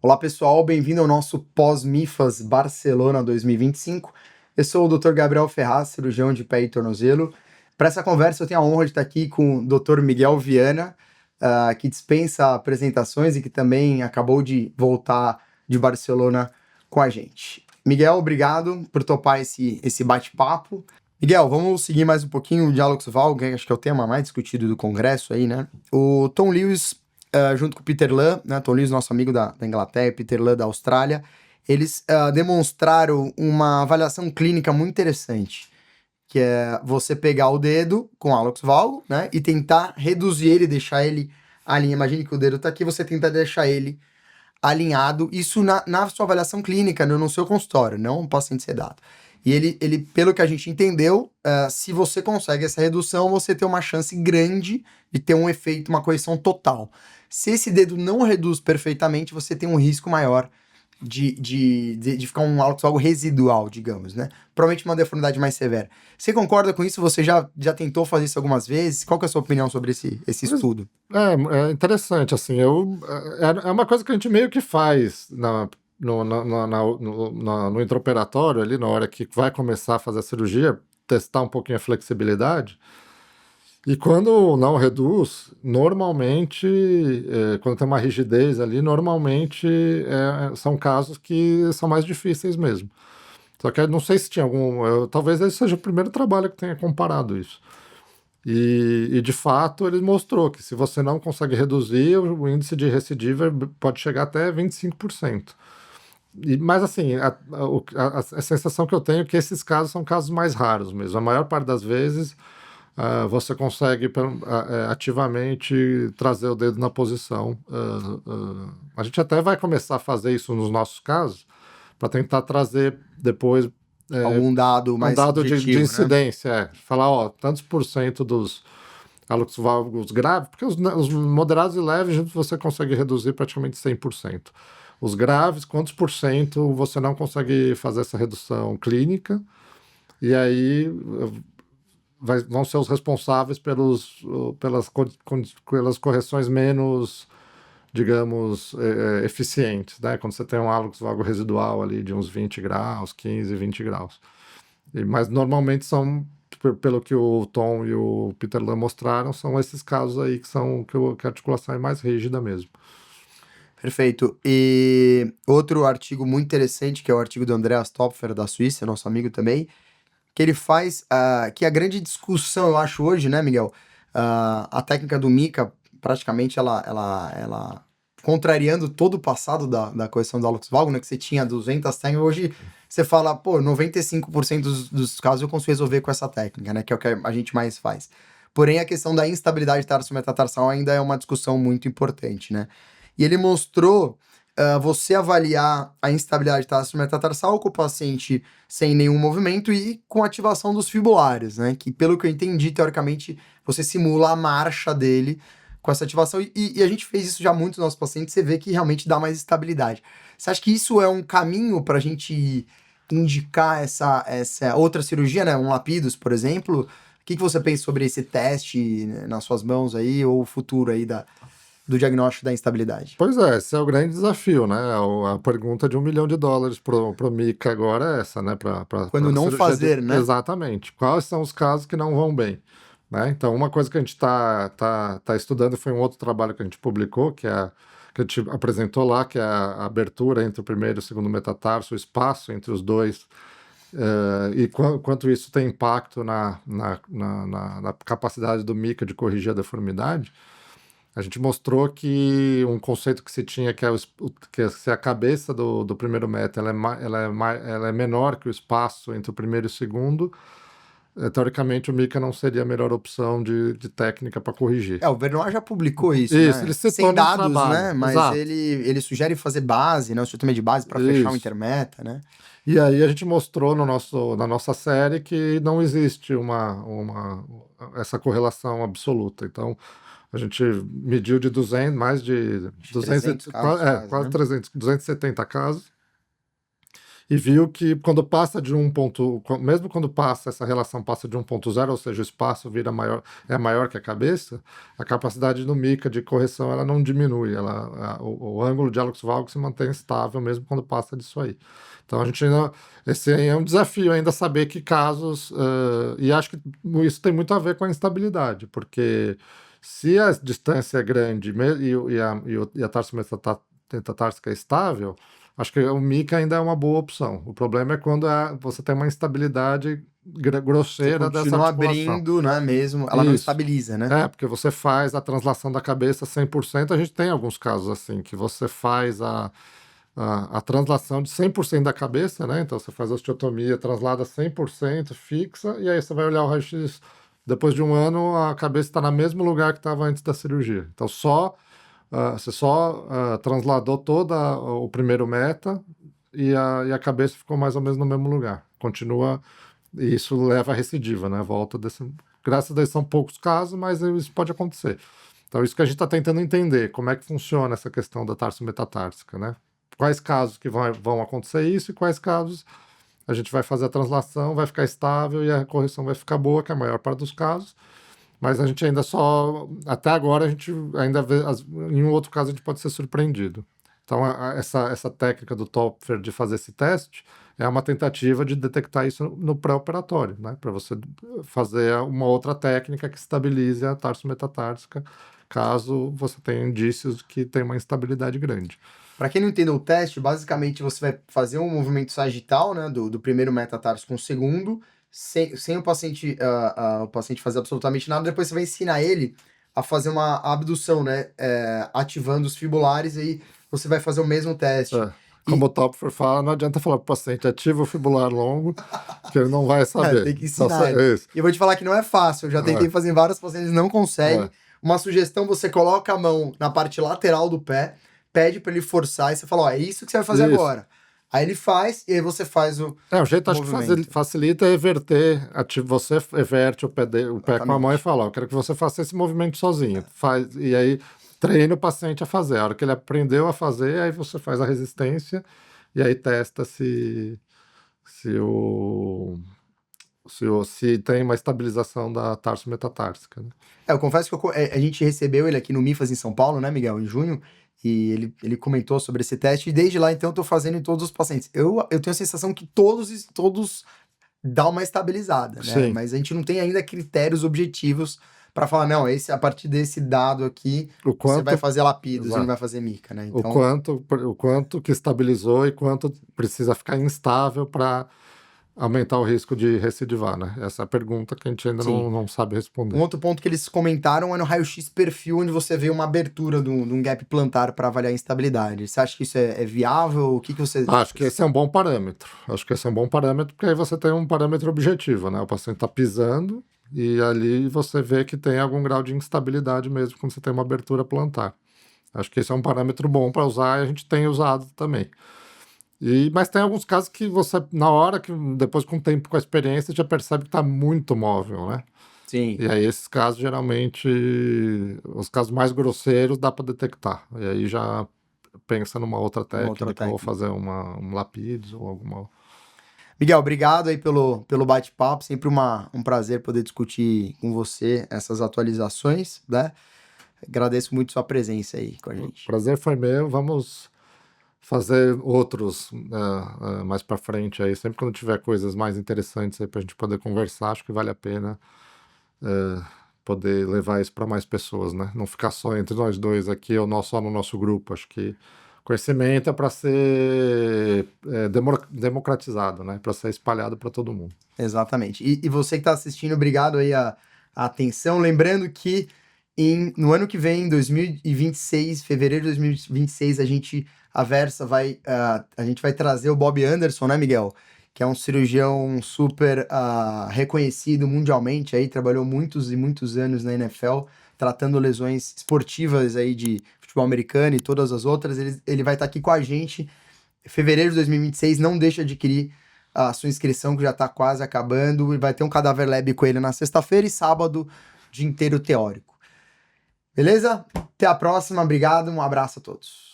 Olá pessoal, bem-vindo ao nosso pós-MIFAS Barcelona 2025. Eu sou o Dr. Gabriel Ferraz, cirurgião de pé e tornozelo. Para essa conversa eu tenho a honra de estar aqui com o Dr. Miguel Viana, que dispensa apresentações e que também acabou de voltar de Barcelona com a gente. Miguel, obrigado por topar esse bate-papo. Miguel, vamos seguir mais um pouquinho o Diálogos Valgo, que acho que é o tema mais discutido do congresso aí, né? O Tom Lewis, junto com o Peter Lam, né? Tom Lewis, nosso amigo da Inglaterra, e Peter Lam da Austrália, eles demonstraram uma avaliação clínica muito interessante, que é você pegar o dedo com hálux valgo, né? E tentar reduzir ele, deixar ele alinhado. Imagine que o dedo tá aqui, você tenta deixar ele alinhado, isso na sua avaliação clínica, no seu consultório, não um paciente sedado. E ele, pelo que a gente entendeu, se você consegue essa redução, você tem uma chance grande de ter um efeito, uma correção total. Se esse dedo não reduz perfeitamente, você tem um risco maior de ficar um hálux valgo residual, digamos, né? Provavelmente uma deformidade mais severa. Você concorda com isso? Você já tentou fazer isso algumas vezes? Qual que é a sua opinião sobre esse estudo? É interessante, assim, é uma coisa que a gente meio que faz no intraoperatório, ali na hora que vai começar a fazer a cirurgia, testar um pouquinho a flexibilidade. E quando não reduz, normalmente, quando tem uma rigidez ali, normalmente são casos que são mais difíceis mesmo. Só que eu não sei se tinha talvez esse seja o primeiro trabalho que tenha comparado isso. E de fato ele mostrou que se você não consegue reduzir, o índice de recidiva pode chegar até 25%. Mas assim, a sensação que eu tenho é que esses casos são casos mais raros mesmo. A maior parte das vezes você consegue ativamente trazer o dedo na posição. A gente até vai começar a fazer isso nos nossos casos, para tentar trazer depois Algum dado um mais dado de objetivo, né? incidência. Falar, ó, tantos por cento dos hálux valgos graves, porque os moderados e leves você consegue reduzir praticamente 100%. Os graves, quantos por cento você não consegue fazer essa redução clínica, e aí vão ser os responsáveis pelas correções menos, digamos, eficientes, né? Quando você tem um hálux valgo residual ali de uns 20 graus, 15, 20 graus. Mas normalmente são, pelo que o Tom e o Peter Lam mostraram, são esses casos aí que a articulação é mais rígida mesmo. Perfeito. E outro artigo muito interessante, que é o artigo do Andreas Topfer, da Suíça, nosso amigo também, que ele faz, que a grande discussão, eu acho, hoje, né, Miguel? A técnica do Mika, praticamente, ela contrariando todo o passado da correção do hálux valgo, né, que você tinha 200 técnicas, hoje você fala, pô, 95% dos casos eu consigo resolver com essa técnica, né, que é o que a gente mais faz. Porém, a questão da instabilidade tarso-metatarsal ainda é uma discussão muito importante, né? E ele mostrou você avaliar a instabilidade tarso-metatarsal com o paciente sem nenhum movimento e com ativação dos fibulares, né? Que, pelo que eu entendi, teoricamente, você simula a marcha dele com essa ativação. E a gente fez isso já muito nos nossos pacientes, você vê que realmente dá mais estabilidade. Você acha que isso é um caminho para a gente indicar essa outra cirurgia, né? Um Lapidus, por exemplo? O que você pensa sobre esse teste, né, nas suas mãos aí, ou o futuro aí do diagnóstico da instabilidade? Pois é, esse é o grande desafio, né? A pergunta de $1 milhão pro Mika agora é essa, né? Quando não cirurgia fazer, né? Exatamente. Quais são os casos que não vão bem? Né? Então, uma coisa que a gente tá estudando foi um outro trabalho que a gente publicou, que a gente apresentou lá, que é a abertura entre o primeiro e o segundo metatarso, o espaço entre os dois, e quanto isso tem impacto na capacidade do Mika de corrigir a deformidade. A gente mostrou que um conceito que se tinha, que se a cabeça do primeiro meta ela é menor que o espaço entre o primeiro e o segundo, teoricamente o Mika não seria a melhor opção de técnica para corrigir. O Benoit já publicou isso, Isso, né? ele citou Sem no dados, trabalho. né? Mas Exato. ele sugere fazer base, né? O sistema de base para fechar o Isso. intermeta, né? E aí a gente mostrou na nossa série que não existe essa correlação absoluta. Então, a gente mediu de 200, mais de 200, 300 casos quase, quase né? 300, 270 casos. e viu que quando passa de mesmo quando passa, essa relação passa de 1.0, ou seja, o espaço é maior que a cabeça, a capacidade numérica de correção ela não diminui, o ângulo de Hallux-Valgus se mantém estável mesmo quando passa disso aí. Então a gente ainda, esse aí é um desafio ainda saber que casos, e acho que isso tem muito a ver com a instabilidade, porque se a distância é grande e a tarso metatarsica é estável, acho que o MICA ainda é uma boa opção. O problema é quando você tem uma instabilidade Você grosseira dessa continua articulação. abrindo, né, mesmo, ela não Isso. estabiliza, né? É, porque você faz a translação da cabeça 100%, a gente tem alguns casos assim, que você faz a translação de 100% da cabeça, né? Então você faz a osteotomia, translada 100%, fixa, e aí você vai olhar o raio-x. Depois de um ano, a cabeça está no mesmo lugar que estava antes da cirurgia. Então você só transladou todo o primeiro meta e a cabeça ficou mais ou menos no mesmo lugar. Continua, e isso leva a recidiva, né? Volta desse. Graças a Deus são poucos casos, mas isso pode acontecer. Então, isso que a gente está tentando entender, como é que funciona essa questão da tarso-metatársica, né? Quais casos que vão acontecer isso e quais casos a gente vai fazer a translação, vai ficar estável e a correção vai ficar boa, que é a maior parte dos casos. Mas a gente ainda até agora, a gente ainda vê, em um outro caso, a gente pode ser surpreendido. Então, essa técnica do Topfer de fazer esse teste é uma tentativa de detectar isso no pré-operatório, né? Para você fazer uma outra técnica que estabilize a tarso metatársica, caso você tenha indícios que tem uma instabilidade grande. Para quem não entendeu o teste, basicamente você vai fazer um movimento sagital, né, do primeiro metatarso com o segundo, sem o paciente fazer absolutamente nada. Depois você vai ensinar ele a fazer uma abdução, né, ativando os fibulares, e aí você vai fazer o mesmo teste. Como o Topfer fala, não adianta falar para o paciente ativa o fibular longo, que ele não vai saber. Tem que ensinar. E eu vou te falar que não é fácil. Eu já tentei fazer em vários pacientes, não conseguem. Uma sugestão, você coloca a mão na parte lateral do pé, pede para ele forçar e você fala, ó, é isso que você vai fazer agora. Aí ele faz e aí você faz o o jeito acho que facilita é everter, você everte o pé com a mão e fala, ó, eu quero que você faça esse movimento sozinho. E aí treina o paciente a fazer. A hora que ele aprendeu a fazer, aí você faz a resistência e aí testa se tem uma estabilização da tarso metatársica. Né? Eu confesso que a gente recebeu ele aqui no MIFAS em São Paulo, né, Miguel, em junho, e ele comentou sobre esse teste, e desde lá, então, eu tô fazendo em todos os pacientes. Eu tenho a sensação que todos dão uma estabilizada, né? Sim. Mas a gente não tem ainda critérios objetivos para falar, não, a partir desse dado aqui, você vai fazer lapidos, você não vai fazer mica, né? Então, o quanto que estabilizou e quanto precisa ficar instável para aumentar o risco de recidivar, né? Essa é a pergunta que a gente ainda não sabe responder. Um outro ponto que eles comentaram é no raio-x perfil, onde você vê uma abertura de um gap plantar para avaliar a instabilidade. Você acha que isso é viável? O que você... Acho que esse é um bom parâmetro. Acho que esse é um bom parâmetro, porque aí você tem um parâmetro objetivo, né? O paciente está pisando e ali você vê que tem algum grau de instabilidade mesmo quando você tem uma abertura plantar. Acho que esse é um parâmetro bom para usar e a gente tem usado também. Mas tem alguns casos que você, na hora, que depois com o tempo, com a experiência, já percebe que está muito móvel, né? Sim. E aí esses casos, geralmente, os casos mais grosseiros dá para detectar. E aí já pensa numa outra técnica, ou fazer um lapídes ou alguma... Miguel, obrigado aí pelo bate-papo, sempre um prazer poder discutir com você essas atualizações, né? Agradeço muito sua presença aí com a gente. O prazer foi meu, vamos fazer outros mais para frente aí, sempre quando tiver coisas mais interessantes aí para a gente poder conversar, acho que vale a pena poder levar isso para mais pessoas, né? Não ficar só entre nós dois aqui ou só no nosso grupo. Acho que conhecimento é para ser democratizado, né? Para ser espalhado para todo mundo. Exatamente. E você que está assistindo, obrigado aí a atenção. Lembrando que no ano que vem, 2026, fevereiro de 2026, a gente vai trazer o Bob Anderson, né, Miguel? Que é um cirurgião super reconhecido mundialmente, aí trabalhou muitos e muitos anos na NFL, tratando lesões esportivas aí de futebol americano e todas as outras. Ele vai estar aqui com a gente em fevereiro de 2026, não deixa de adquirir a sua inscrição, que já está quase acabando, e vai ter um Cadáver Lab com ele na sexta-feira e sábado, dia inteiro teórico. Beleza? Até a próxima, obrigado, um abraço a todos.